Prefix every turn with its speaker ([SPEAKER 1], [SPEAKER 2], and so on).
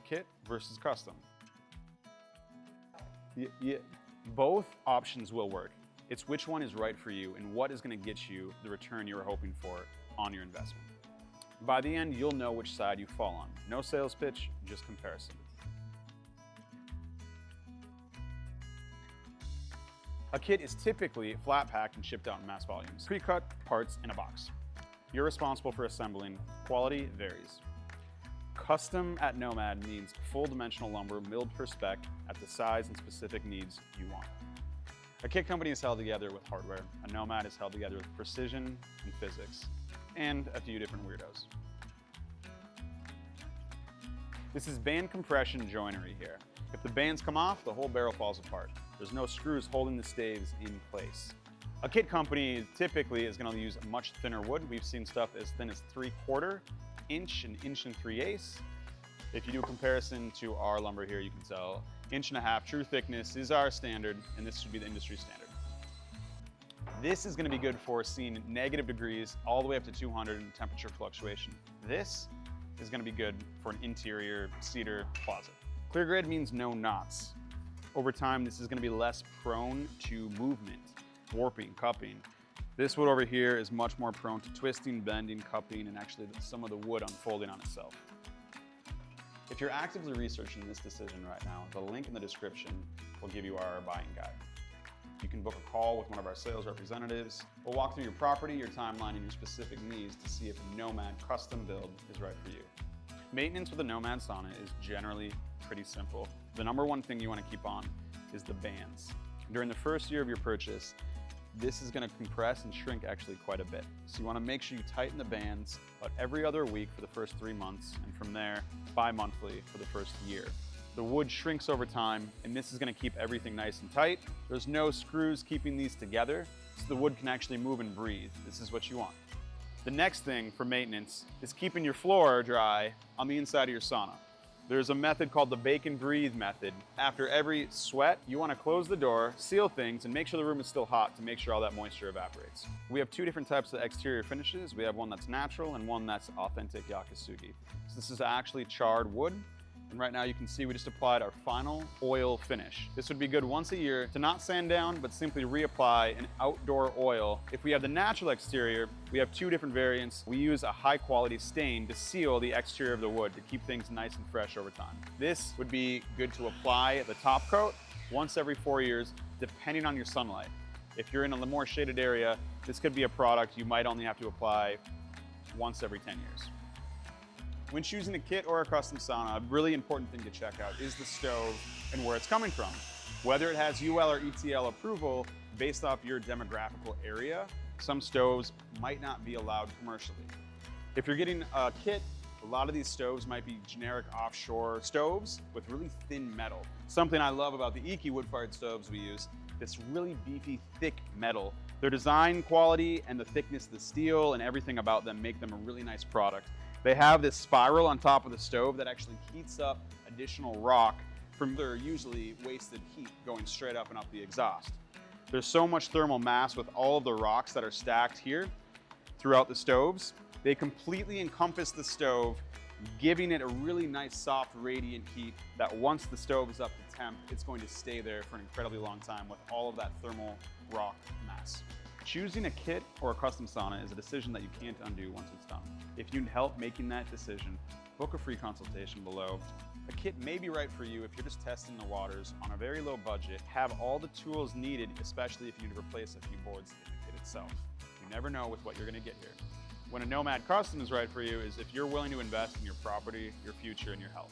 [SPEAKER 1] kit versus custom. Both options will work. It's which one is right for you and what is going to get you the return you were hoping for on your investment. By the end, you'll know which side you fall on. No sales pitch, just comparison. A kit is typically flat packed and shipped out in mass volumes. Pre-cut parts in a box. You're responsible for assembling. Quality varies. Custom at Nomad means full dimensional lumber milled per spec at the size and specific needs you want. A kit company is held together with hardware. A Nomad is held together with precision and physics, and a few different weirdos. This is band compression joinery here. If the bands come off, the whole barrel falls apart. There's no screws holding the staves in place. A kit company typically is going to use much thinner wood. We've seen stuff as thin as 3/4 inch, an inch and 3/8. If you do a comparison to our lumber here, you can tell 1.5 inch true thickness is our standard, and this should be the industry standard. This is going to be good for seeing negative degrees all the way up to 200 in temperature fluctuation. This is going to be good for an interior cedar closet. Clear grade means no knots. Over time, this is going to be less prone to movement, warping, cupping. This wood over here is much more prone to twisting, bending, cupping, and actually some of the wood unfolding on itself. If you're actively researching this decision right now, the link in the description will give you our buying guide. You can book a call with one of our sales representatives. We'll walk through your property, your timeline, and your specific needs to see if a Nomad custom build is right for you. Maintenance with a Nomad sauna is generally pretty simple. The number one thing you want to keep on is the bands. During the first year of your purchase, this is going to compress and shrink actually quite a bit. So you want to make sure you tighten the bands about every other week for the first 3 months, and from there, bi-monthly for the first year. The wood shrinks over time, and this is going to keep everything nice and tight. There's no screws keeping these together, so the wood can actually move and breathe. This is what you want. The next thing for maintenance is keeping your floor dry on the inside of your sauna. There's a method called the bake and breathe method. After every sweat, you want to close the door, seal things, and make sure the room is still hot to make sure all that moisture evaporates. We have 2 different types of exterior finishes. We have one that's natural and one that's authentic yakisugi. So this is actually charred wood. And right now you can see we just applied our final oil finish. This would be good once a year to not sand down, but simply reapply an outdoor oil. If we have the natural exterior, we have 2 different variants. We use a high quality stain to seal the exterior of the wood to keep things nice and fresh over time. This would be good to apply the top coat once every 4 years, depending on your sunlight. If you're in a more shaded area, this could be a product you might only have to apply once every 10 years. When choosing a kit or a custom sauna, a really important thing to check out is the stove and where it's coming from. Whether it has UL or ETL approval based off your demographical area, some stoves might not be allowed commercially. If you're getting a kit, a lot of these stoves might be generic offshore stoves with really thin metal. Something I love about the Iki wood-fired stoves we use, this really beefy, thick metal. Their design quality and the thickness of the steel and everything about them make them a really nice product. They have this spiral on top of the stove that actually heats up additional rock from their usually wasted heat going straight up and up the exhaust. There's so much thermal mass with all of the rocks that are stacked here throughout the stoves. They completely encompass the stove, giving it a really nice soft radiant heat that once the stove is up to temp, it's going to stay there for an incredibly long time with all of that thermal rock mass. Choosing a kit or a custom sauna is a decision that you can't undo once it's done. If you need help making that decision, book a free consultation below. A kit may be right for you if you're just testing the waters on a very low budget, have all the tools needed, especially if you need to replace a few boards in the kit itself. You never know with what you're going to get here. When a Nomad custom is right for you is if you're willing to invest in your property, your future, and your health.